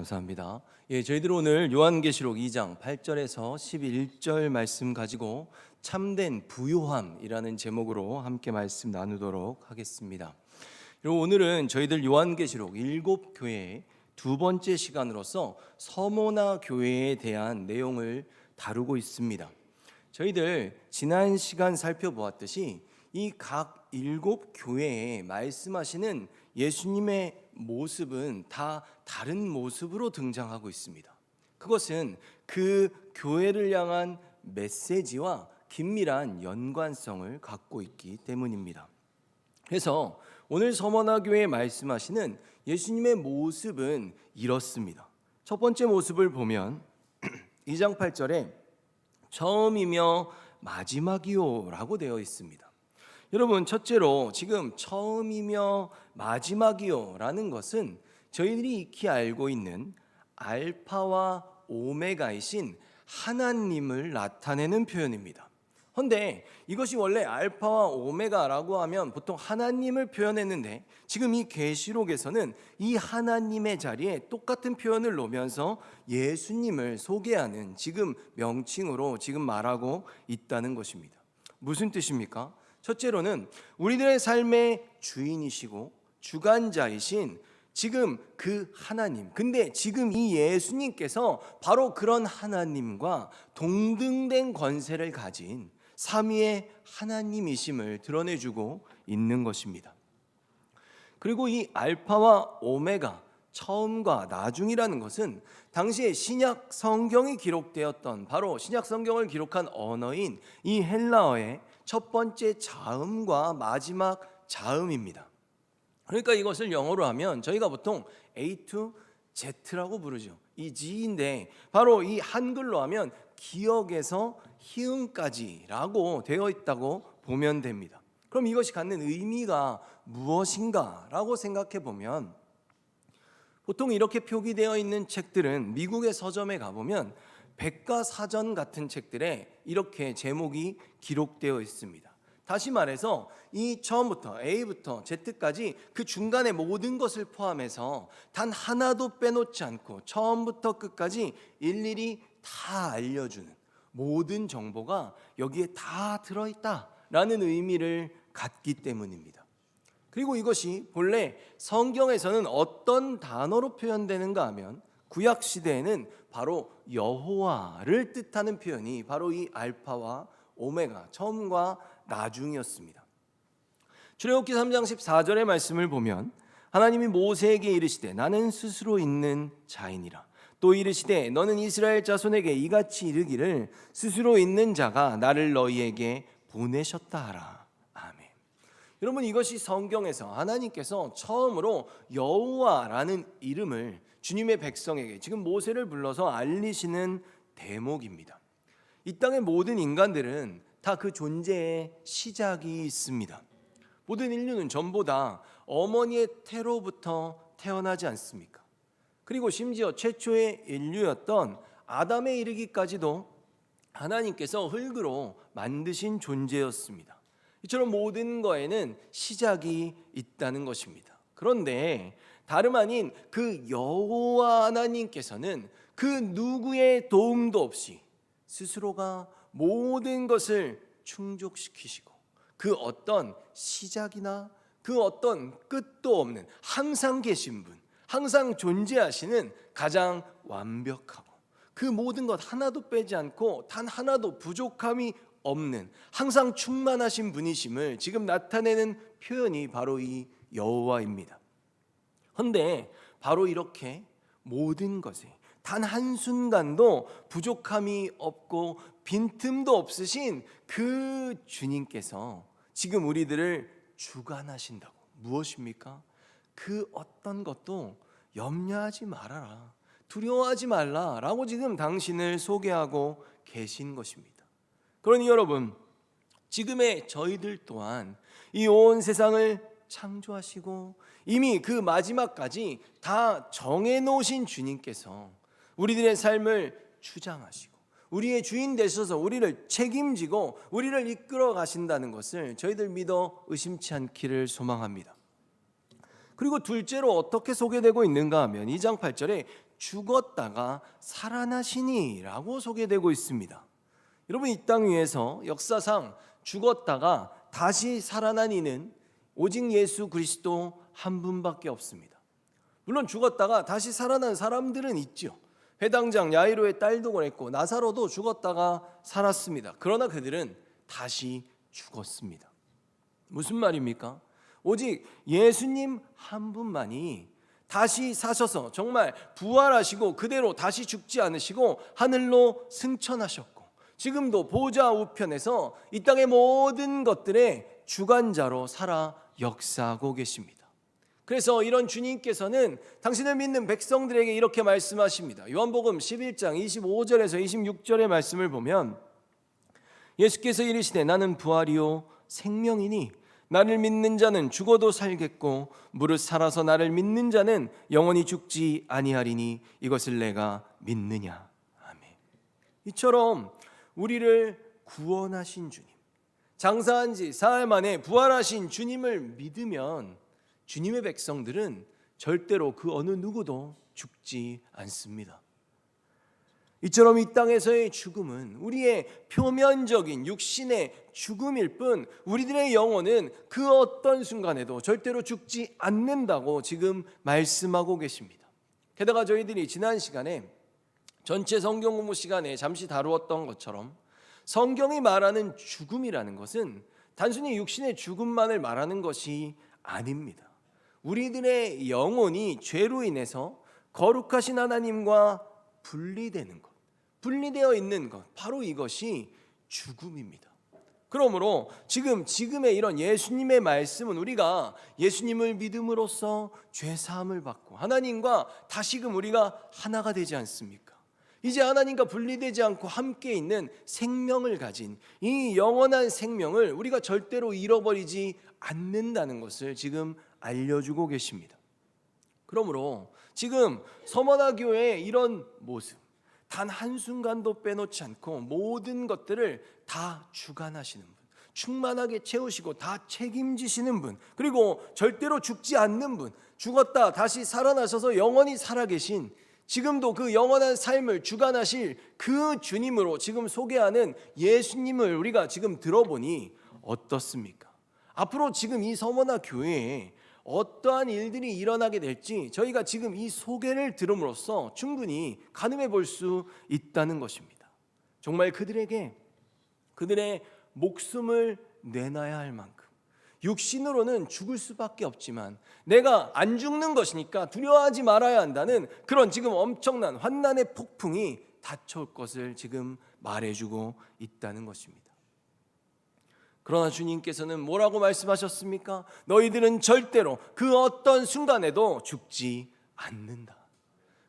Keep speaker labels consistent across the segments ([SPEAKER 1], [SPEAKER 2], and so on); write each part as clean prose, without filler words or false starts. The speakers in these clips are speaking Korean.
[SPEAKER 1] 감사합니다. 저희들 오늘 요한계시록 2장 8절에서 11절 말씀 가지고 참된 부요함이라는 제목으로 함께 말씀 나누도록 하겠습니다. 그리고 오늘은 저희들 요한계시록 7교회의 두 번째 시간으로서 서모나 교회에 대한 내용을 다루고 있습니다. 저희들 지난 시간 살펴보았듯이 이 각 7교회에 말씀하시는 예수님의 모습은 다 다른 모습으로 등장하고 있습니다. 그것은 그 교회를 향한 메시지와 긴밀한 연관성을 갖고 있기 때문입니다. 그래서 오늘 서머나 교회에 말씀하시는 예수님의 모습은 이렇습니다. 첫 번째 모습을 보면 2장 8절에 처음이며 마지막이요 라고 되어 있습니다. 여러분, 첫째로 지금 처음이며 마지막이요 라는 것은 저희들이 익히 알고 있는 알파와 오메가이신 하나님을 나타내는 표현입니다. 그런데 이것이 원래 알파와 오메가라고 하면 보통 하나님을 표현했는데 지금 이 계시록에서는 이 하나님의 자리에 똑같은 표현을 놓으면서 예수님을 소개하는 지금 명칭으로 지금 말하고 있다는 것입니다. 무슨 뜻입니까? 첫째로는 우리들의 삶의 주인이시고 주관자이신 지금 그 하나님, 근데 지금 이 예수님께서 바로 그런 하나님과 동등된 권세를 가진 삼위의 하나님이심을 드러내주고 있는 것입니다. 그리고 이 알파와 오메가, 처음과 나중이라는 것은 당시에 신약 성경이 기록되었던 바로 신약 성경을 기록한 언어인 이 헬라어의 첫 번째 자음과 마지막 자음입니다. 그러니까 이것을 영어로 하면 저희가 보통 A to Z라고 부르죠. 이 G인데 바로 이 한글로 하면 기역에서 희응까지라고 되어 있다고 보면 됩니다. 그럼 이것이 갖는 의미가 무엇인가라고 생각해 보면 보통 이렇게 표기되어 있는 책들은 미국의 서점에 가보면 백과사전 같은 책들에 이렇게 제목이 기록되어 있습니다. 다시 말해서 이 처음부터 A부터 Z까지 그 중간에 모든 것을 포함해서 단 하나도 빼놓지 않고 처음부터 끝까지 일일이 다 알려주는 모든 정보가 여기에 다 들어있다라는 의미를 갖기 때문입니다. 그리고 이것이 본래 성경에서는 어떤 단어로 표현되는가 하면 구약 시대에는 바로 여호와를 뜻하는 표현이 바로 이 알파와 오메가, 처음과 나중이었습니다. 출애굽기 3장 14절의 말씀을 보면 하나님이 모세에게 이르시되 나는 스스로 있는 자이니라. 또 이르시되 너는 이스라엘 자손에게 이같이 이르기를 스스로 있는 자가 나를 너희에게 보내셨다 하라. 아멘. 여러분, 이것이 성경에서 하나님께서 처음으로 여호와라는 이름을 주님의 백성에게 지금 모세를 불러서 알리시는 대목입니다. 이 땅의 모든 인간들은 다 그 존재의 시작이 있습니다. 모든 인류는 전부 다 어머니의 태로부터 태어나지 않습니까? 그리고 심지어 최초의 인류였던 아담에 이르기까지도 하나님께서 흙으로 만드신 존재였습니다. 이처럼 모든 거에는 시작이 있다는 것입니다. 그런데 다름 아닌 그 여호와 하나님께서는 그 누구의 도움도 없이 스스로가 모든 것을 충족시키시고 그 어떤 시작이나 그 어떤 끝도 없는 항상 계신 분, 항상 존재하시는 가장 완벽하고 그 모든 것 하나도 빼지 않고 단 하나도 부족함이 없는 항상 충만하신 분이심을 지금 나타내는 표현이 바로 이 여호와입니다. 그런데 바로 이렇게 모든 것에 단 한순간도 부족함이 없고 빈틈도 없으신 그 주님께서 지금 우리들을 주관하신다고. 무엇입니까? 그 어떤 것도 염려하지 말아라, 두려워하지 말라라고 지금 당신을 소개하고 계신 것입니다. 그러니 여러분, 지금의 저희들 또한 이 온 세상을 창조하시고 이미 그 마지막까지 다 정해놓으신 주님께서 우리들의 삶을 주장하시고 우리의 주인 되셔서 우리를 책임지고 우리를 이끌어 가신다는 것을 저희들 믿어 의심치 않기를 소망합니다. 그리고 둘째로 어떻게 소개되고 있는가 하면 2장 8절에 죽었다가 살아나시니 라고 소개되고 있습니다. 여러분, 이 땅 위에서 역사상 죽었다가 다시 살아난 이는 오직 예수 그리스도 한 분밖에 없습니다. 물론 죽었다가 다시 살아난 사람들은 있죠. 회당장 야이로의 딸도 그랬고 나사로도 죽었다가 살았습니다. 그러나 그들은 다시 죽었습니다. 무슨 말입니까? 오직 예수님 한 분만이 다시 사셔서 정말 부활하시고 그대로 다시 죽지 않으시고 하늘로 승천하셨고 지금도 보좌 우편에서 이 땅의 모든 것들의 주관자로 살아 역사하고 계십니다. 그래서 이런 주님께서는 당신을 믿는 백성들에게 이렇게 말씀하십니다. 요한복음 11장 25절에서 26절의 말씀을 보면 예수께서 이르시되 나는 부활이요 생명이니 나를 믿는 자는 죽어도 살겠고 무릇 살아서 나를 믿는 자는 영원히 죽지 아니하리니 이것을 내가 믿느냐. 아멘. 이처럼 우리를 구원하신 주님, 장사한 지 사흘 만에 부활하신 주님을 믿으면 주님의 백성들은 절대로 그 어느 누구도 죽지 않습니다. 이처럼 이 땅에서의 죽음은 우리의 표면적인 육신의 죽음일 뿐 우리들의 영혼은 그 어떤 순간에도 절대로 죽지 않는다고 지금 말씀하고 계십니다. 게다가 저희들이 지난 시간에 전체 성경 공부 시간에 잠시 다루었던 것처럼 성경이 말하는 죽음이라는 것은 단순히 육신의 죽음만을 말하는 것이 아닙니다. 우리들의 영혼이 죄로 인해서 거룩하신 하나님과 분리되는 것, 분리되어 있는 것, 바로 이것이 죽음입니다. 그러므로 지금의 이런 예수님의 말씀은 우리가 예수님을 믿음으로써 죄 사함을 받고 하나님과 다시금 우리가 하나가 되지 않습니까? 이제 하나님과 분리되지 않고 함께 있는 생명을 가진 이 영원한 생명을 우리가 절대로 잃어버리지 않는다는 것을 지금 알려주고 계십니다. 그러므로 지금 서머나 교회의 이런 모습, 단 한순간도 빼놓지 않고 모든 것들을 다 주관하시는 분, 충만하게 채우시고 다 책임지시는 분, 그리고 절대로 죽지 않는 분, 죽었다 다시 살아나셔서 영원히 살아계신, 지금도 그 영원한 삶을 주관하실 그 주님으로 지금 소개하는 예수님을 우리가 지금 들어보니 어떻습니까? 앞으로 지금 이 서머나 교회에 어떠한 일들이 일어나게 될지 저희가 지금 이 소개를 들음으로써 충분히 가늠해 볼 수 있다는 것입니다. 정말 그들에게 그들의 목숨을 내놔야 할 만큼 육신으로는 죽을 수밖에 없지만 내가 안 죽는 것이니까 두려워하지 말아야 한다는 그런 지금 엄청난 환난의 폭풍이 닥쳐올 것을 지금 말해주고 있다는 것입니다. 그러나 주님께서는 뭐라고 말씀하셨습니까? 너희들은 절대로 그 어떤 순간에도 죽지 않는다.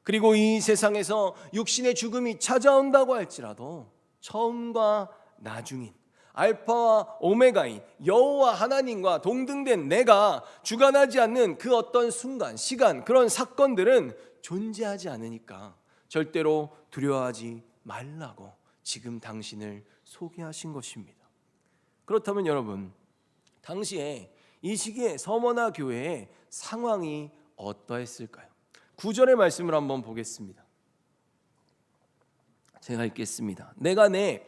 [SPEAKER 1] 그리고 이 세상에서 육신의 죽음이 찾아온다고 할지라도 처음과 나중인 알파와 오메가인 여호와 하나님과 동등된 내가 주관하지 않는 그 어떤 순간, 시간, 그런 사건들은 존재하지 않으니까 절대로 두려워하지 말라고 지금 당신을 소개하신 것입니다. 그렇다면 여러분, 당시에 이 시기에 서머나 교회의 상황이 어떠했을까요? 9절의 말씀을 한번 보겠습니다. 제가 읽겠습니다. 내가 내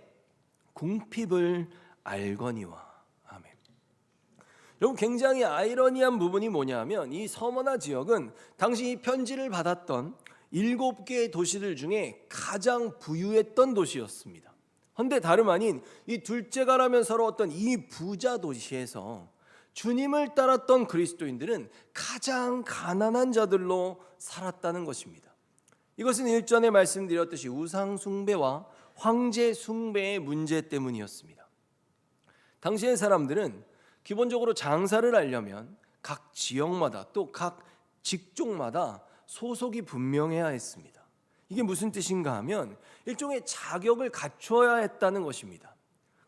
[SPEAKER 1] 궁핍을 알거니와. 아멘. 여러분, 굉장히 아이러니한 부분이 뭐냐면 이 서머나 지역은 당시 이 편지를 받았던 7개의 도시들 중에 가장 부유했던 도시였습니다. 그런데 다름 아닌 이 둘째가라면 서러웠던 이 부자 도시에서 주님을 따랐던 그리스도인들은 가장 가난한 자들로 살았다는 것입니다. 이것은 일전에 말씀드렸듯이 우상 숭배와 황제 숭배의 문제 때문이었습니다. 당시의 사람들은 기본적으로 장사를 하려면 각 지역마다 또 각 직종마다 소속이 분명해야 했습니다. 이게 무슨 뜻인가 하면 일종의 자격을 갖춰야 했다는 것입니다.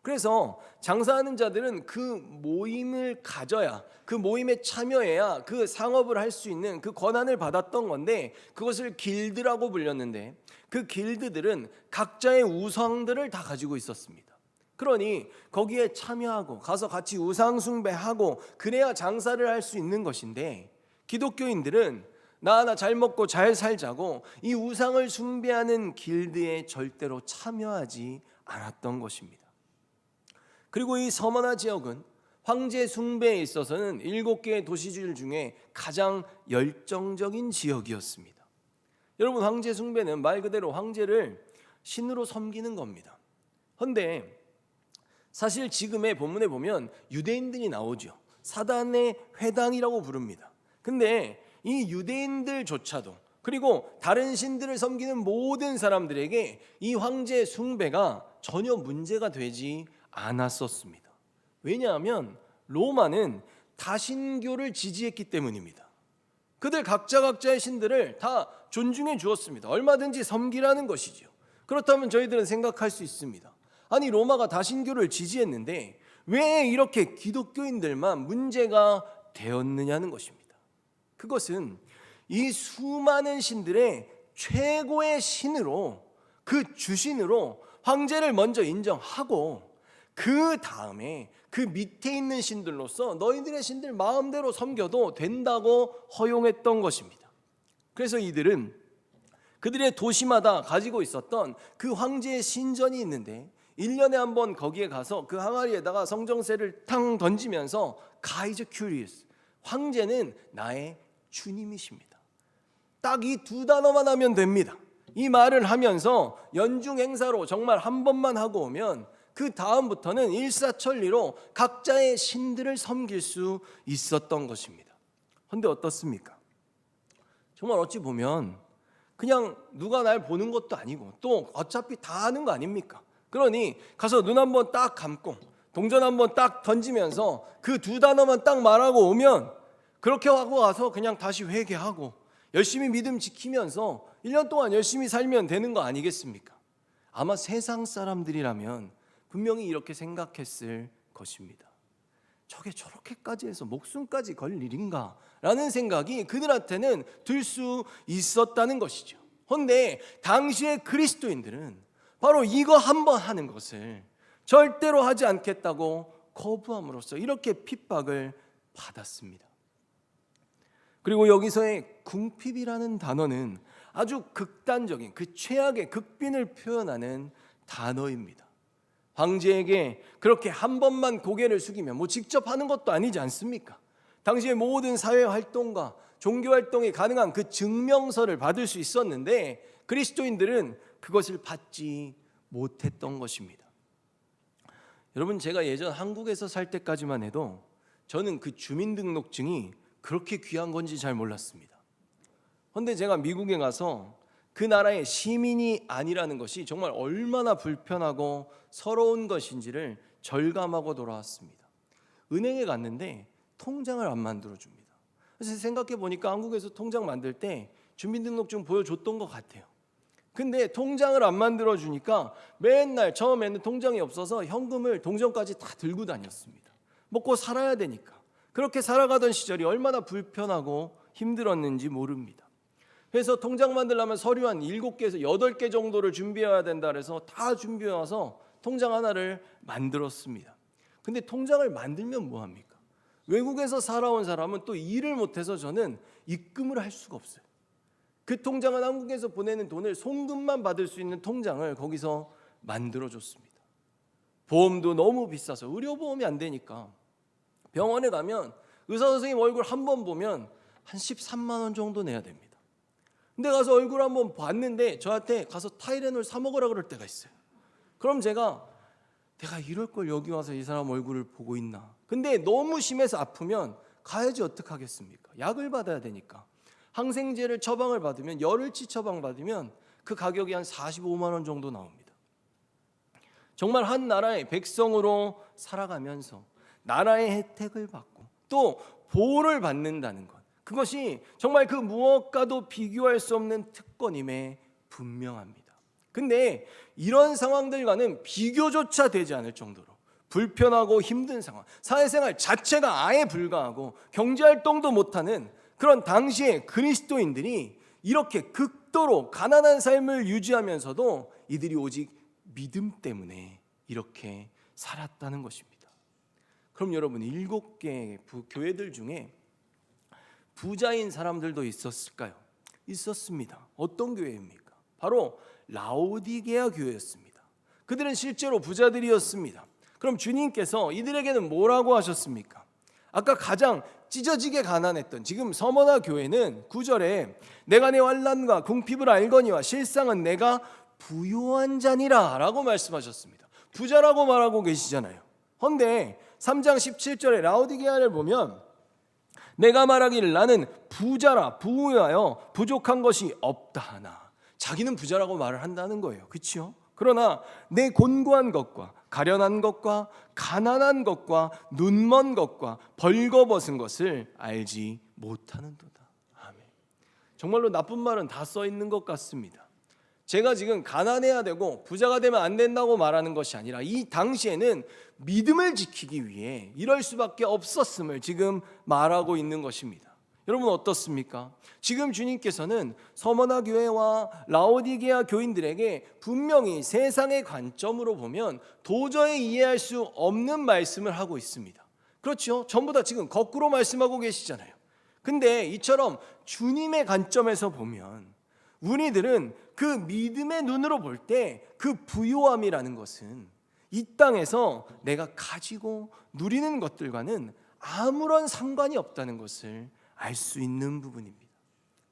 [SPEAKER 1] 그래서 장사하는 자들은 그 모임을 가져야, 그 모임에 참여해야 그 상업을 할 수 있는 그 권한을 받았던 건데 그것을 길드라고 불렸는데 그 길드들은 각자의 우상들을 다 가지고 있었습니다. 그러니 거기에 참여하고 가서 같이 우상 숭배하고 그래야 장사를 할 수 있는 것인데 기독교인들은 나 하나 잘 먹고 잘 살자고 이 우상을 숭배하는 길드에 절대로 참여하지 않았던 것입니다. 그리고 이 서머나 지역은 황제 숭배에 있어서는 7개의 도시들 중에 가장 열정적인 지역이었습니다. 여러분, 황제 숭배는 말 그대로 황제를 신으로 섬기는 겁니다. 그런데 사실 지금의 본문에 보면 유대인들이 나오죠. 사단의 회당이라고 부릅니다. 근데 이 유대인들조차도, 그리고 다른 신들을 섬기는 모든 사람들에게 이 황제 숭배가 전혀 문제가 되지 않았었습니다. 왜냐하면 로마는 다신교를 지지했기 때문입니다. 그들 각자의 신들을 다 존중해 주었습니다. 얼마든지 섬기라는 것이죠. 그렇다면 저희들은 생각할 수 있습니다. 아니, 로마가 다신교를 지지했는데 왜 이렇게 기독교인들만 문제가 되었느냐는 것입니다. 그것은 이 수많은 신들의 최고의 신으로, 그 주신으로 황제를 먼저 인정하고 그 다음에 그 밑에 있는 신들로서 너희들의 신들 마음대로 섬겨도 된다고 허용했던 것입니다. 그래서 이들은 그들의 도시마다 가지고 있었던 그 황제의 신전이 있는데 1년에 한 번 거기에 가서 그 항아리에다가 성정쇠를 탕 던지면서 가이저 큐리우스, 황제는 나의 주님이십니다, 딱 이 2단어만 하면 됩니다. 이 말을 하면서 연중 행사로 정말 한 번만 하고 오면 그 다음부터는 일사천리로 각자의 신들을 섬길 수 있었던 것입니다. 그런데 어떻습니까? 정말 어찌 보면 그냥 누가 날 보는 것도 아니고 또 어차피 다 하는 거 아닙니까? 그러니 가서 눈 한번 딱 감고 동전 한번 딱 던지면서 그 2단어만 딱 말하고 오면, 그렇게 하고 와서 그냥 다시 회개하고 열심히 믿음 지키면서 1년 동안 열심히 살면 되는 거 아니겠습니까? 아마 세상 사람들이라면 분명히 이렇게 생각했을 것입니다. 저게 저렇게까지 해서 목숨까지 걸 일인가? 라는 생각이 그들한테는 들 수 있었다는 것이죠. 그런데 당시의 그리스도인들은 바로 이거 한번 하는 것을 절대로 하지 않겠다고 거부함으로써 이렇게 핍박을 받았습니다. 그리고 여기서의 궁핍이라는 단어는 아주 극단적인 그 최악의 극빈을 표현하는 단어입니다. 황제에게 그렇게 한 번만 고개를 숙이면 뭐 직접 하는 것도 아니지 않습니까? 당시의 모든 사회활동과 종교활동이 가능한 그 증명서를 받을 수 있었는데 그리스도인들은 그것을 받지 못했던 것입니다. 여러분, 제가 예전 한국에서 살 때까지만 해도 저는 그 주민등록증이 그렇게 귀한 건지 잘 몰랐습니다. 그런데 제가 미국에 가서 그 나라의 시민이 아니라는 것이 정말 얼마나 불편하고 서러운 것인지를 절감하고 돌아왔습니다. 은행에 갔는데 통장을 안 만들어줍니다. 그래서 생각해 보니까 한국에서 통장 만들 때 주민등록증 보여줬던 것 같아요. 근데 통장을 안 만들어주니까 맨날 처음에는 통장이 없어서 현금을 동전까지 다 들고 다녔습니다. 먹고 살아야 되니까. 그렇게 살아가던 시절이 얼마나 불편하고 힘들었는지 모릅니다. 그래서 통장 만들려면 서류 한 7개에서 8개 정도를 준비해야 된다 그래서 다 준비해 와서 통장 하나를 만들었습니다. 근데 통장을 만들면 뭐합니까? 외국에서 살아온 사람은 또 일을 못해서 저는 입금을 할 수가 없어요. 그 통장은 한국에서 보내는 돈을 송금만 받을 수 있는 통장을 거기서 만들어줬습니다. 보험도 너무 비싸서 의료보험이 안 되니까 병원에 가면 의사 선생님 얼굴 한 번 보면 한 13만 원 정도 내야 됩니다. 근데 가서 얼굴 한번 봤는데 저한테 가서 타이레놀 사 먹으라 그럴 때가 있어요. 그럼 내가 이럴 걸 여기 와서 이 사람 얼굴을 보고 있나. 근데 너무 심해서 아프면 가야지 어떡하겠습니까? 약을 받아야 되니까. 항생제를 처방을 받으면, 열흘치 처방 받으면 그 가격이 한 45만 원 정도 나옵니다. 정말 한 나라의 백성으로 살아가면서 나라의 혜택을 받고 또 보호를 받는다는 것, 그것이 정말 그 무엇과도 비교할 수 없는 특권임에 분명합니다. 근데 이런 상황들과는 비교조차 되지 않을 정도로 불편하고 힘든 상황, 사회생활 자체가 아예 불가하고 경제활동도 못하는 그런 당시의 그리스도인들이 이렇게 극도로 가난한 삶을 유지하면서도 이들이 오직 믿음 때문에 이렇게 살았다는 것입니다. 그럼 여러분, 7개의 교회들 중에 부자인 사람들도 있었을까요? 있었습니다. 어떤 교회입니까? 바로 라오디게아 교회였습니다. 그들은 실제로 부자들이었습니다. 그럼 주님께서 이들에게는 뭐라고 하셨습니까? 아까 가장 찢어지게 가난했던 지금 서머나 교회는 9절에 내가 내 환난과 궁핍을 알거니와 실상은 내가 부요한 자니라 라고 말씀하셨습니다. 부자라고 말하고 계시잖아요. 그런데 3장 17절에 라오디게아를 보면 내가 말하기를 나는 부자라 부유하여 부족한 것이 없다 하나. 자기는 부자라고 말을 한다는 거예요. 그렇죠? 그러나 내 곤고한 것과 가련한 것과 가난한 것과 눈먼 것과 벌거벗은 것을 알지 못하는도다. 아멘. 정말로 나쁜 말은 다 써 있는 것 같습니다. 제가 지금 가난해야 되고 부자가 되면 안 된다고 말하는 것이 아니라 이 당시에는 믿음을 지키기 위해 이럴 수밖에 없었음을 지금 말하고 있는 것입니다. 여러분 어떻습니까? 지금 주님께서는 서머나 교회와 라오디게아 교인들에게 분명히 세상의 관점으로 보면 도저히 이해할 수 없는 말씀을 하고 있습니다. 그렇죠? 전부 다 지금 거꾸로 말씀하고 계시잖아요. 근데 이처럼 주님의 관점에서 보면 우리들은 그 믿음의 눈으로 볼 때 그 부요함이라는 것은 이 땅에서 내가 가지고 누리는 것들과는 아무런 상관이 없다는 것을 알 수 있는 부분입니다.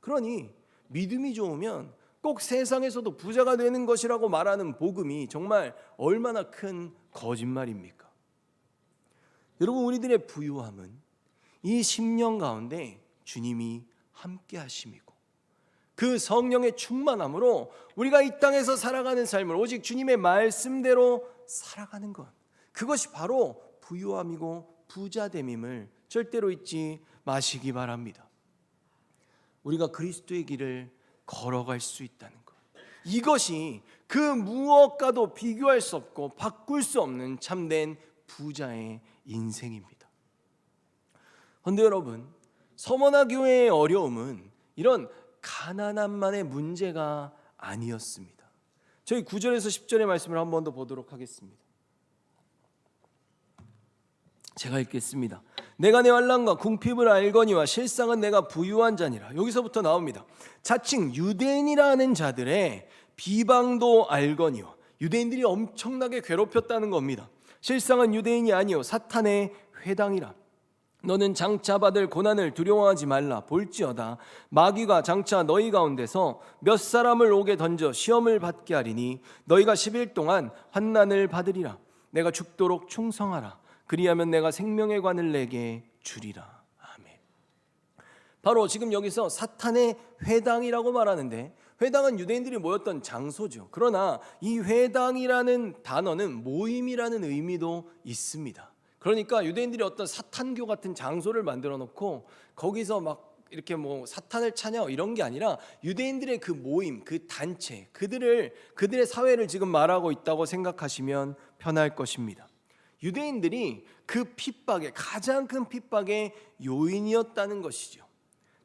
[SPEAKER 1] 그러니 믿음이 좋으면 꼭 세상에서도 부자가 되는 것이라고 말하는 복음이 정말 얼마나 큰 거짓말입니까? 여러분 우리들의 부요함은 이 10년 가운데 주님이 함께 하심이고 그 성령의 충만함으로 우리가 이 땅에서 살아가는 삶을 오직 주님의 말씀대로 살아가는 것, 그것이 바로 부요함이고 부자됨임을 절대로 잊지 마시기 바랍니다. 우리가 그리스도의 길을 걸어갈 수 있다는 것, 이것이 그 무엇과도 비교할 수 없고 바꿀 수 없는 참된 부자의 인생입니다. 그런데 여러분, 서머나 교회의 어려움은 이런 가난함만의 문제가 아니었습니다. 저희 9절에서 10절의 말씀을 한 번 더 보도록 하겠습니다. 제가 읽겠습니다. 내가 내 환난과 궁핍을 알거니와 실상은 내가 부유한 자니라. 여기서부터 나옵니다. 자칭 유대인이라 하는 자들의 비방도 알거니와, 유대인들이 엄청나게 괴롭혔다는 겁니다. 실상은 유대인이 아니요 사탄의 회당이라. 너는 장차 받을 고난을 두려워하지 말라. 볼지어다 마귀가 장차 너희 가운데서 몇 사람을 옥에 던져 시험을 받게 하리니 너희가 10일 동안 환난을 받으리라. 내가 죽도록 충성하라. 그리하면 내가 생명의 관을 내게 주리라. 아멘. 바로 지금 여기서 사탄의 회당이라고 말하는데, 회당은 유대인들이 모였던 장소죠. 그러나 이 회당이라는 단어는 모임이라는 의미도 있습니다. 그러니까 유대인들이 어떤 사탄교 같은 장소를 만들어 놓고 거기서 막 이렇게 뭐 사탄을 찬양 이런 게 아니라 유대인들의 그 모임, 그 단체, 그들의 사회를 지금 말하고 있다고 생각하시면 편할 것입니다. 유대인들이 그 핍박의 가장 큰 핍박의 요인이었다는 것이죠.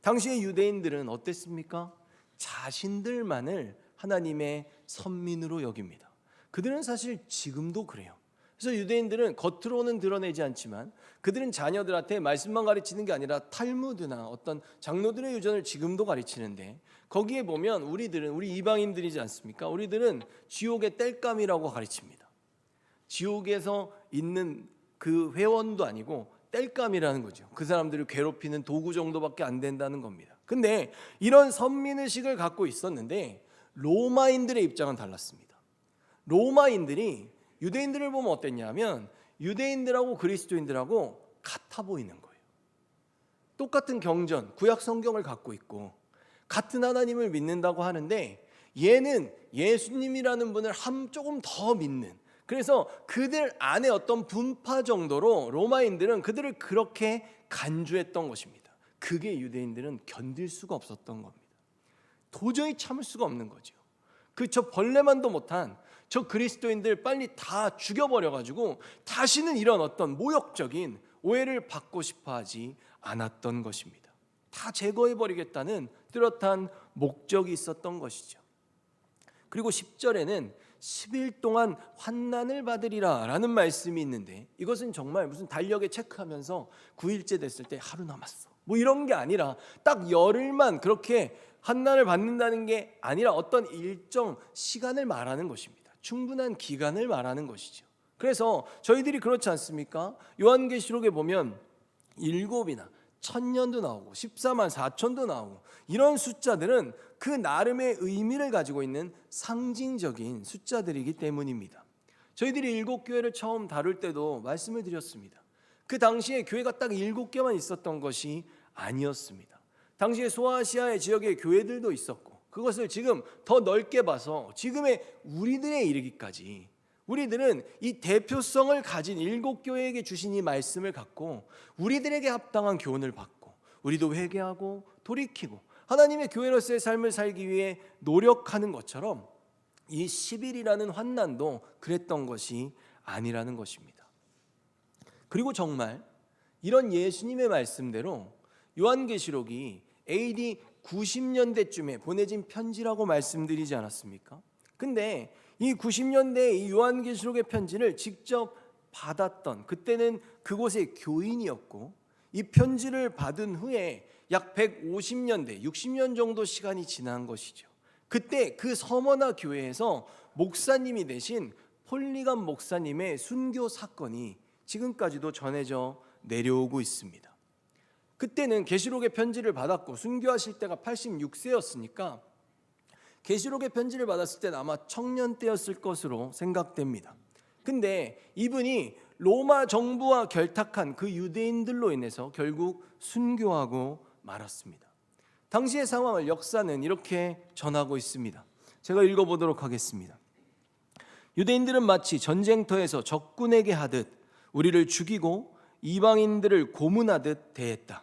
[SPEAKER 1] 당시의 유대인들은 어땠습니까? 자신들만을 하나님의 선민으로 여깁니다. 그들은 사실 지금도 그래요. 그래서 유대인들은 겉으로는 드러내지 않지만 그들은 자녀들한테 말씀만 가르치는 게 아니라 탈무드나 어떤 장로들의 유전을 지금도 가르치는데, 거기에 보면 우리 이방인들이지 않습니까? 우리들은 지옥의 땔감이라고 가르칩니다. 지옥에서 있는 그 회원도 아니고 땔감이라는 거죠. 그 사람들을 괴롭히는 도구 정도밖에 안 된다는 겁니다. 근데 이런 선민의식을 갖고 있었는데 로마인들의 입장은 달랐습니다. 로마인들이 유대인들을 보면 어땠냐면 유대인들하고 그리스도인들하고 같아 보이는 거예요. 똑같은 경전, 구약 성경을 갖고 있고 같은 하나님을 믿는다고 하는데 얘는 예수님이라는 분을 조금 더 믿는, 그래서 그들 안에 어떤 분파 정도로 로마인들은 그들을 그렇게 간주했던 것입니다. 그게 유대인들은 견딜 수가 없었던 겁니다. 도저히 참을 수가 없는 거죠. 저 벌레만도 못한 저 그리스도인들 빨리 다 죽여버려가지고 다시는 이런 어떤 모욕적인 오해를 받고 싶어하지 않았던 것입니다. 다 제거해버리겠다는 뚜렷한 목적이 있었던 것이죠. 그리고 10절에는 10일 동안 환난을 받으리라 라는 말씀이 있는데, 이것은 정말 무슨 달력에 체크하면서 9일째 됐을 때 하루 남았어 뭐 이런 게 아니라 딱 열흘만 그렇게 환난을 받는다는 게 아니라 어떤 일정 시간을 말하는 것입니다. 충분한 기간을 말하는 것이죠. 그래서 저희들이 그렇지 않습니까? 요한계시록에 보면 7이나 1000년도 나오고 14만 4천도 나오고 이런 숫자들은 그 나름의 의미를 가지고 있는 상징적인 숫자들이기 때문입니다. 저희들이 7교회를 처음 다룰 때도 말씀을 드렸습니다. 그 당시에 교회가 딱 7개만 있었던 것이 아니었습니다. 당시에 소아시아의 지역에 교회들도 있었고 그것을 지금 더 넓게 봐서 지금의 우리들에 이르기까지 우리들은 이 대표성을 가진 7교회에게 주신 이 말씀을 갖고 우리들에게 합당한 교훈을 받고 우리도 회개하고 돌이키고 하나님의 교회로서의 삶을 살기 위해 노력하는 것처럼 이 10일이라는 환난도 그랬던 것이 아니라는 것입니다. 그리고 정말 이런 예수님의 말씀대로 요한계시록이 AD 90년대쯤에 보내진 편지라고 말씀드리지 않았습니까? 근데 이 90년대 이 요한계시록의 편지를 직접 받았던 그때는 그곳의 교인이었고 이 편지를 받은 후에 약 150년대 60년 정도 시간이 지난 것이죠. 그때 그 서머나 교회에서 목사님이 되신 폴리감 목사님의 순교 사건이 지금까지도 전해져 내려오고 있습니다. 그때는 계시록의 편지를 받았고 순교하실 때가 86세였으니까 계시록의 편지를 받았을 때는 아마 청년 때였을 것으로 생각됩니다. 근데 이분이 로마 정부와 결탁한 그 유대인들로 인해서 결국 순교하고 말았습니다. 당시의 상황을 역사는 이렇게 전하고 있습니다. 제가 읽어보도록 하겠습니다. 유대인들은 마치 전쟁터에서 적군에게 하듯 우리를 죽이고 이방인들을 고문하듯 대했다.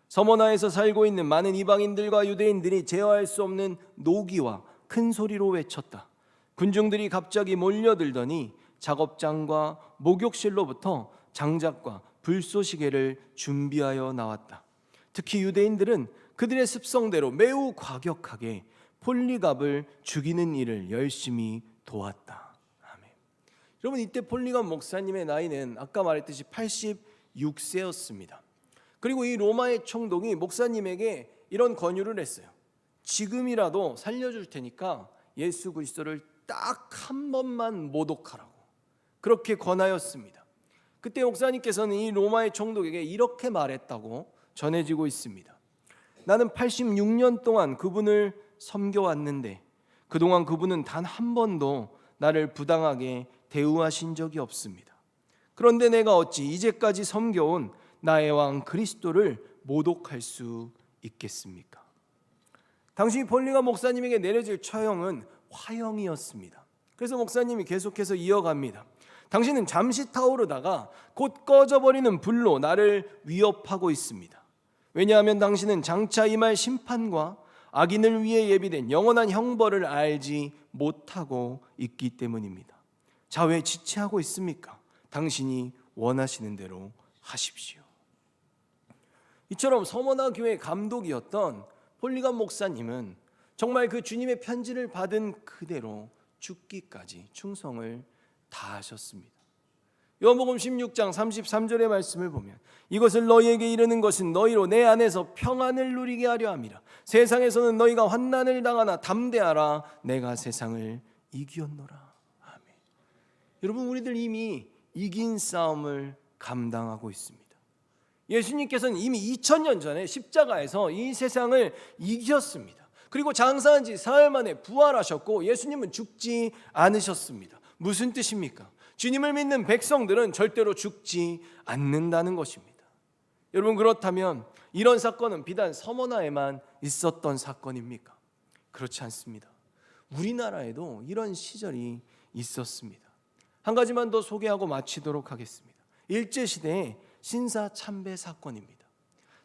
[SPEAKER 1] 서머나에서 살고 있는 많은 이방인들과 유대인들이 제어할 수 없는 노기와 큰 소리로 외쳤다. 군중들이 갑자기 몰려들더니 작업장과 목욕실로부터 장작과 불쏘시개를 준비하여 나왔다. 특히 유대인들은 그들의 습성대로 매우 과격하게 폴리갑을 죽이는 일을 열심히 도왔다. 아멘. 여러분, 이때 폴리갑 목사님의 나이는 아까 말했듯이 86세였습니다. 그리고 이 로마의 총독이 목사님에게 이런 권유를 했어요. 지금이라도 살려줄 테니까 예수 그리스도를 딱 한 번만 모독하라고 그렇게 권하였습니다. 그때 목사님께서는 이 로마의 총독에게 이렇게 말했다고 전해지고 있습니다. 나는 86년 동안 그분을 섬겨왔는데 그동안 그분은 단 한 번도 나를 부당하게 대우하신 적이 없습니다. 그런데 내가 어찌 이제까지 섬겨온 나의 왕 그리스도를 모독할 수 있겠습니까? 당시 폴리감 목사님에게 내려질 처형은 화형이었습니다. 그래서 목사님이 계속해서 이어갑니다. 당신은 잠시 타오르다가 곧 꺼져버리는 불로 나를 위협하고 있습니다. 왜냐하면 당신은 장차 임할 심판과 악인을 위해 예비된 영원한 형벌을 알지 못하고 있기 때문입니다. 자, 왜 지체하고 있습니까? 당신이 원하시는 대로 하십시오. 이처럼 서머나 교회 감독이었던 폴리감 목사님은 정말 그 주님의 편지를 받은 그대로 죽기까지 충성을 다하셨습니다. 요한복음 16장 33절의 말씀을 보면 이것을 너희에게 이르는 것은 너희로 내 안에서 평안을 누리게 하려 함이라. 세상에서는 너희가 환난을 당하나 담대하라. 내가 세상을 이기었노라. 아멘. 여러분, 우리들 이미 이긴 싸움을 감당하고 있습니다. 예수님께서는 이미 2000년 전에 십자가에서 이 세상을 이기셨습니다. 그리고 장사한 지 사흘 만에 부활하셨고 예수님은 죽지 않으셨습니다. 무슨 뜻입니까? 주님을 믿는 백성들은 절대로 죽지 않는다는 것입니다. 여러분, 그렇다면 이런 사건은 비단 서머나에만 있었던 사건입니까? 그렇지 않습니다. 우리나라에도 이런 시절이 있었습니다. 한 가지만 더 소개하고 마치도록 하겠습니다. 일제시대의 신사참배 사건입니다.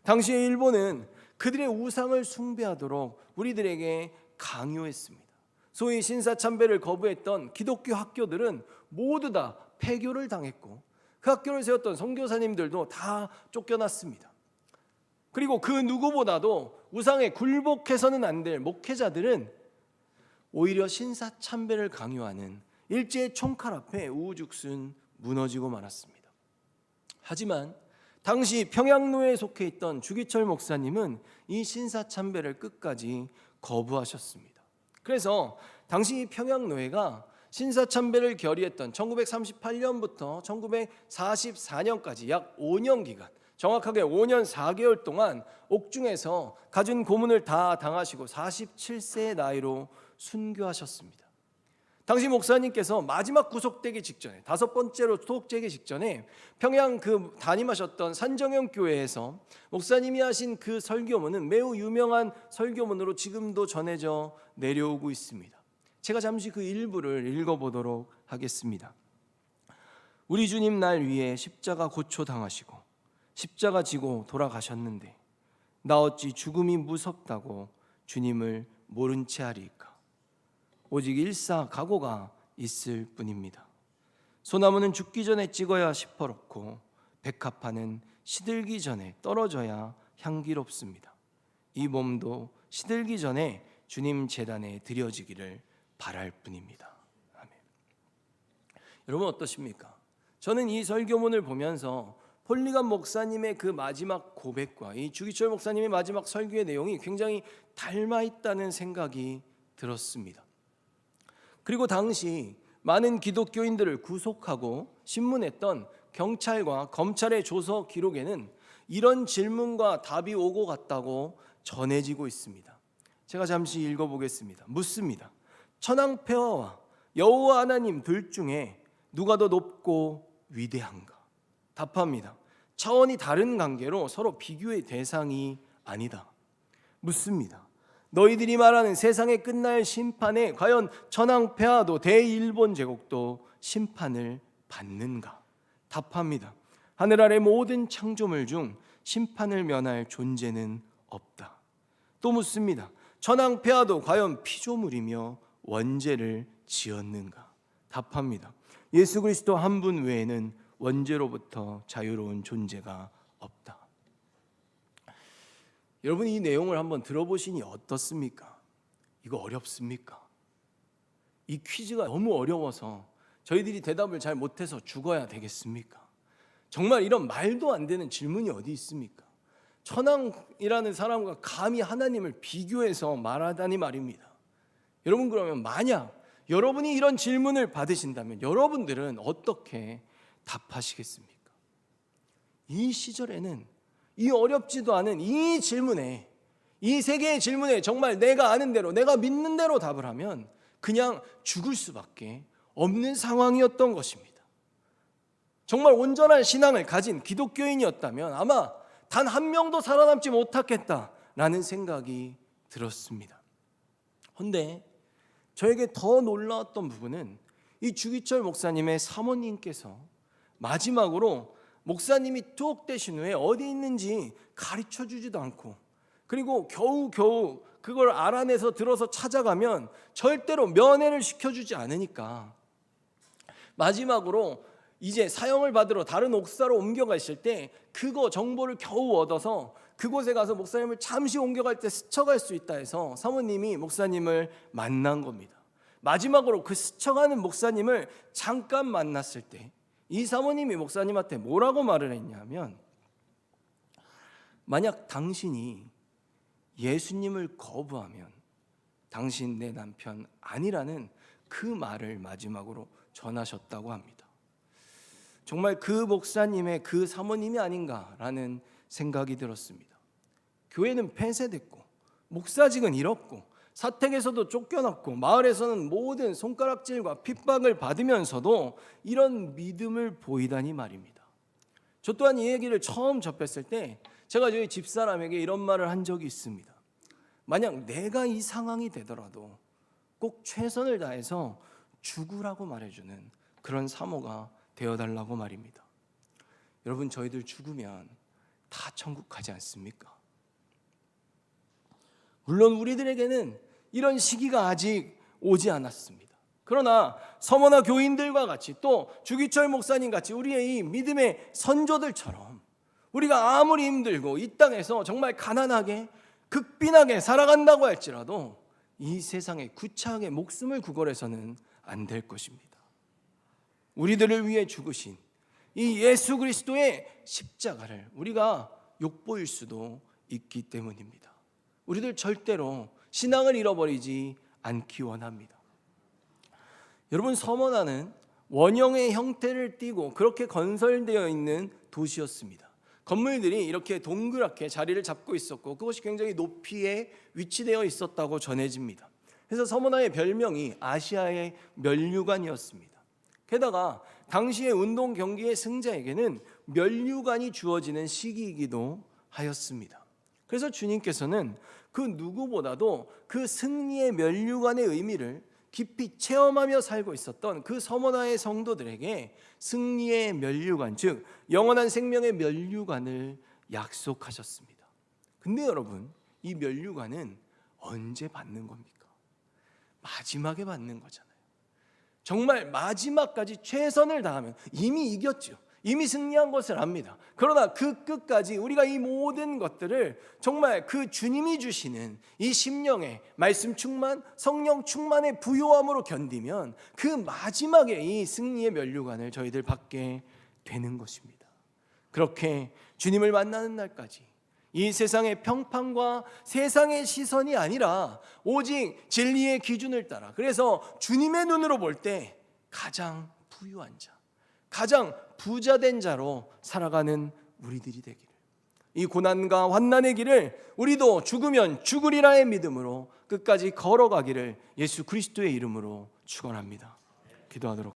[SPEAKER 1] 당시에 일본은 그들의 우상을 숭배하도록 우리들에게 강요했습니다. 소위 신사참배를 거부했던 기독교 학교들은 모두 다 폐교를 당했고 그 학교를 세웠던 선교사님들도 다 쫓겨났습니다. 그리고 그 누구보다도 우상에 굴복해서는 안 될 목회자들은 오히려 신사참배를 강요하는 일제의 총칼 앞에 우후죽순 무너지고 말았습니다. 하지만 당시 평양노회에 속해 있던 주기철 목사님은 이 신사참배를 끝까지 거부하셨습니다. 그래서 당시 평양노회가 신사참배를 결의했던 1938년부터 1944년까지 약 5년 기간, 정확하게 5년 4개월 동안 옥중에서 갖은 고문을 다 당하시고 47세의 나이로 순교하셨습니다. 당시 목사님께서 마지막 구속되기 직전에, 5번째로 구속되기 직전에 평양 담임하셨던 산정형 교회에서 목사님이 하신 그 설교문은 매우 유명한 설교문으로 지금도 전해져 내려오고 있습니다. 제가 잠시 그 일부를 읽어보도록 하겠습니다. 우리 주님 날 위해 십자가 고초 당하시고 십자가 지고 돌아가셨는데 나 어찌 죽음이 무섭다고 주님을 모른 채 하리까. 오직 일사각오가 있을 뿐입니다. 소나무는 죽기 전에 찍어야 시퍼렇고 백합화는 시들기 전에 떨어져야 향기롭습니다. 이 몸도 시들기 전에 주님 제단에 드려지기를 바랄 뿐입니다. 아멘. 여러분 어떠십니까? 저는 이 설교문을 보면서 폴리감 목사님의 그 마지막 고백과 이 주기철 목사님의 마지막 설교의 내용이 굉장히 닮아 있다는 생각이 들었습니다. 그리고 당시 많은 기독교인들을 구속하고 신문했던 경찰과 검찰의 조서 기록에는 이런 질문과 답이 오고 갔다고 전해지고 있습니다. 제가 잠시 읽어보겠습니다. 묻습니다. 천황폐하와 여호와 하나님 둘 중에 누가 더 높고 위대한가? 답합니다. 차원이 다른 관계로 서로 비교의 대상이 아니다. 묻습니다. 너희들이 말하는 세상의 끝날 심판에 과연 천황폐하도 대일본 제국도 심판을 받는가? 답합니다. 하늘 아래 모든 창조물 중 심판을 면할 존재는 없다. 또 묻습니다. 천황폐하도 과연 피조물이며 원죄를 지었는가? 답합니다. 예수 그리스도 한 분 외에는 원죄로부터 자유로운 존재가 없다. 여러분 이 내용을 한번 들어보시니 어떻습니까? 이거 어렵습니까? 이 퀴즈가 너무 어려워서 저희들이 대답을 잘 못해서 죽어야 되겠습니까? 정말 이런 말도 안 되는 질문이 어디 있습니까? 천황이라는 사람과 감히 하나님을 비교해서 말하다니 말입니다. 여러분 그러면 만약 여러분이 이런 질문을 받으신다면 여러분들은 어떻게 답하시겠습니까? 이 시절에는 이 어렵지도 않은 이 질문에, 이 세 개의 질문에 정말 내가 아는 대로, 내가 믿는 대로 답을 하면 그냥 죽을 수밖에 없는 상황이었던 것입니다. 정말 온전한 신앙을 가진 기독교인이었다면 아마 단 한 명도 살아남지 못하겠다라는 생각이 들었습니다. 그런데 저에게 더 놀라웠던 부분은 이 주기철 목사님의 사모님께서 마지막으로 목사님이 투옥되신 후에 어디 있는지 가르쳐주지도 않고 그리고 겨우겨우 그걸 알아내서 들어서 찾아가면 절대로 면회를 시켜주지 않으니까 마지막으로 이제 사형을 받으러 다른 옥사로 옮겨가실 때 그거 정보를 겨우 얻어서 그곳에 가서 목사님을 잠시 옮겨갈 때 스쳐갈 수 있다 해서 사모님이 목사님을 만난 겁니다. 마지막으로 그 스쳐가는 목사님을 잠깐 만났을 때 이 사모님이 목사님한테 뭐라고 말을 했냐면 만약 당신이 예수님을 거부하면 당신 내 남편 아니라는 그 말을 마지막으로 전하셨다고 합니다. 정말 그 목사님의 그 사모님이 아닌가라는 생각이 들었습니다. 교회는 폐쇄됐고 목사직은 잃었고 사택에서도 쫓겨났고 마을에서는 모든 손가락질과 핍박을 받으면서도 이런 믿음을 보이다니 말입니다. 저 또한 이 얘기를 처음 접했을 때 제가 저희 집사람에게 이런 말을 한 적이 있습니다. 만약 내가 이 상황이 되더라도 꼭 최선을 다해서 죽으라고 말해주는 그런 사모가 되어달라고 말입니다. 여러분 저희들 죽으면 다 천국 가지 않습니까? 물론 우리들에게는 이런 시기가 아직 오지 않았습니다. 그러나 서머나 교인들과 같이 또 주기철 목사님 같이 우리의 이 믿음의 선조들처럼 우리가 아무리 힘들고 이 땅에서 정말 가난하게 극빈하게 살아간다고 할지라도 이 세상에 구차하게 목숨을 구걸해서는 안 될 것입니다. 우리들을 위해 죽으신 이 예수 그리스도의 십자가를 우리가 욕보일 수도 있기 때문입니다. 우리들 절대로 신앙을 잃어버리지 않기 원합니다. 여러분, 서머나는 원형의 형태를 띠고 그렇게 건설되어 있는 도시였습니다. 건물들이 이렇게 동그랗게 자리를 잡고 있었고 그것이 굉장히 높이에 위치되어 있었다고 전해집니다. 그래서 서머나의 별명이 아시아의 면류관이었습니다. 게다가 당시의 운동 경기의 승자에게는 면류관이 주어지는 시기이기도 하였습니다. 그래서 주님께서는 그 누구보다도 그 승리의 면류관의 의미를 깊이 체험하며 살고 있었던 그 서머나의 성도들에게 승리의 면류관, 즉 영원한 생명의 면류관을 약속하셨습니다. 근데 여러분, 이 면류관은 언제 받는 겁니까? 마지막에 받는 거잖아요. 정말 마지막까지 최선을 다하면 이미 이겼죠. 이미 승리한 것을 압니다. 그러나 그 끝까지 우리가 이 모든 것들을 정말 그 주님이 주시는 이 심령의 말씀 충만, 성령 충만의 부요함으로 견디면 그 마지막에 이 승리의 면류관을 저희들 받게 되는 것입니다. 그렇게 주님을 만나는 날까지 이 세상의 평판과 세상의 시선이 아니라 오직 진리의 기준을 따라, 그래서 주님의 눈으로 볼 때 가장 부유한 자, 가장 부자된 자로 살아가는 우리들이 되기를, 이 고난과 환난의 길을 우리도 죽으면 죽으리라의 믿음으로 끝까지 걸어가기를 예수 그리스도의 이름으로 축원합니다. 기도하도록